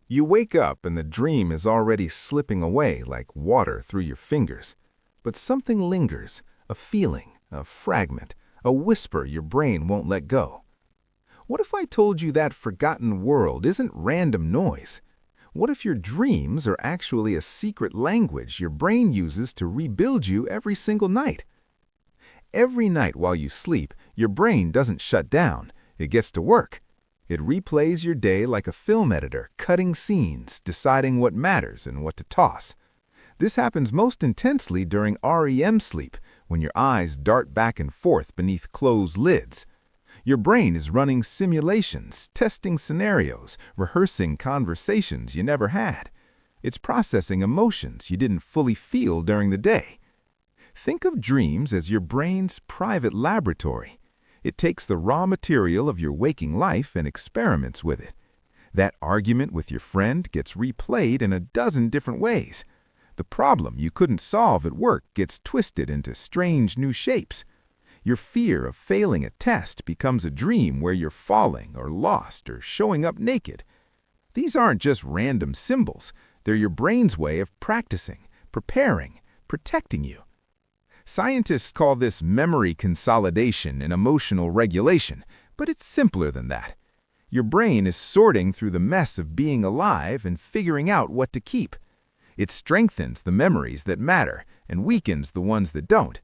You wake up and the dream is already slipping away like water through your fingers. But something lingers, a feeling, a fragment, a whisper your brain won't let go. What if I told you that forgotten world isn't random noise? What if your dreams are actually a secret language your brain uses to rebuild you every single night? Every night while you sleep, your brain doesn't shut down. It gets to work. It replays your day like a film editor, cutting scenes, deciding what matters and what to toss. This happens most intensely during REM sleep, when your eyes dart back and forth beneath closed lids. Your brain is running simulations, testing scenarios, rehearsing conversations you never had. It's processing emotions you didn't fully feel during the day. Think of dreams as your brain's private laboratory. It takes the raw material of your waking life and experiments with it. That argument with your friend gets replayed in a dozen different ways. The problem you couldn't solve at work gets twisted into strange new shapes. Your fear of failing a test becomes a dream where you're falling or lost or showing up naked. These aren't just random symbols. They're your brain's way of practicing, preparing, protecting you. Scientists call this memory consolidation and emotional regulation, but it's simpler than that. Your brain is sorting through the mess of being alive and figuring out what to keep. It strengthens the memories that matter and weakens the ones that don't.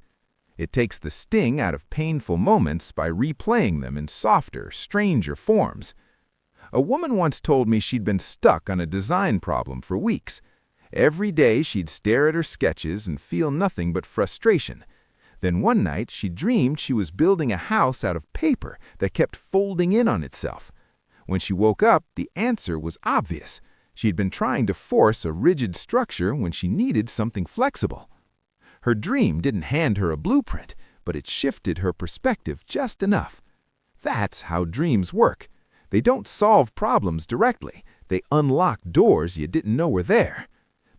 It takes the sting out of painful moments by replaying them in softer, stranger forms. A woman once told me she'd been stuck on a design problem for weeks. Every day she'd stare at her sketches and feel nothing but frustration. Then one night she dreamed she was building a house out of paper that kept folding in on itself. When she woke up, the answer was obvious. She'd been trying to force a rigid structure when she needed something flexible. Her dream didn't hand her a blueprint, but it shifted her perspective just enough. That's how dreams work. They don't solve problems directly. They unlock doors you didn't know were there.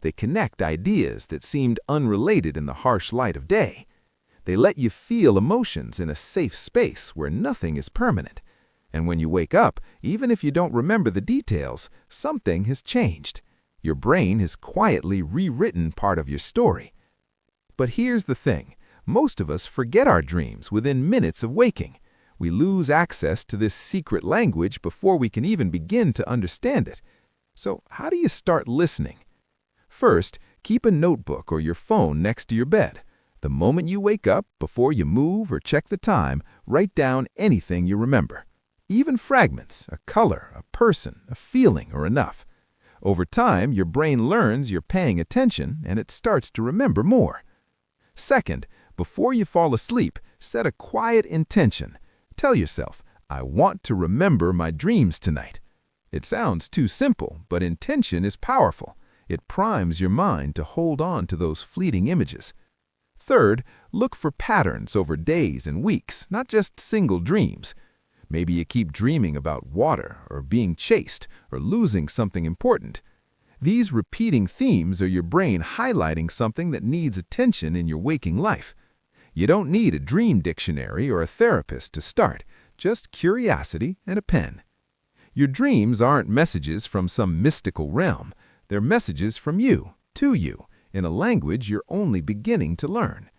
They connect ideas that seemed unrelated in the harsh light of day. They let you feel emotions in a safe space where nothing is permanent. And when you wake up, even if you don't remember the details, something has changed. Your brain has quietly rewritten part of your story. But here's the thing. Most of us forget our dreams within minutes of waking. We lose access to this secret language before we can even begin to understand it. So how do you start listening? First, keep a notebook or your phone next to your bed. The moment you wake up, before you move or check the time, write down anything you remember. Even fragments, a color, a person, a feeling are enough. Over time, your brain learns you're paying attention and it starts to remember more. Second, before you fall asleep, set a quiet intention. Tell yourself, I want to remember my dreams tonight. It sounds too simple, but intention is powerful. It primes your mind to hold on to those fleeting images. Third, look for patterns over days and weeks, not just single dreams. Maybe you keep dreaming about water or being chased or losing something important. These repeating themes are your brain highlighting something that needs attention in your waking life. You don't need a dream dictionary or a therapist to start, just curiosity and a pen. Your dreams aren't messages from some mystical realm. They're messages from you, to you, in a language you're only beginning to learn.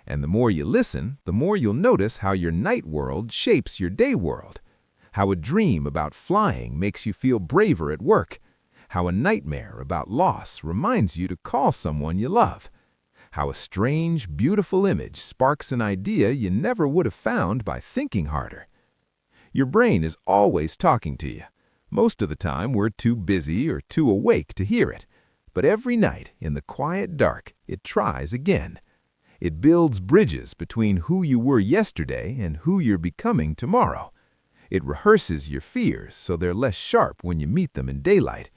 And the more you listen, the more you'll notice how your night world shapes your day world. How a dream about flying makes you feel braver at work. How a nightmare about loss reminds you to call someone you love. How a strange, beautiful image sparks an idea you never would have found by thinking harder. Your brain is always talking to you. Most of the time, we're too busy or too awake to hear it. But every night, in the quiet dark, it tries again. It builds bridges between who you were yesterday and who you're becoming tomorrow. It rehearses your fears so they're less sharp when you meet them in daylight.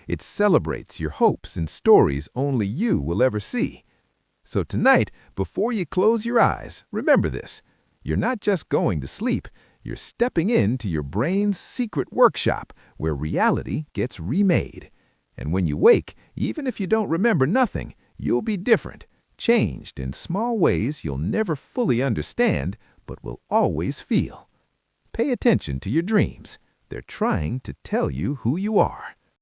It celebrates your hopes and stories only you will ever see. So tonight, before you close your eyes, remember this. You're not just going to sleep. You're stepping into your brain's secret workshop where reality gets remade. And when you wake, even if you don't remember nothing, you'll be different, changed in small ways you'll never fully understand, but will always feel. Pay attention to your dreams. They're trying to tell you who you are.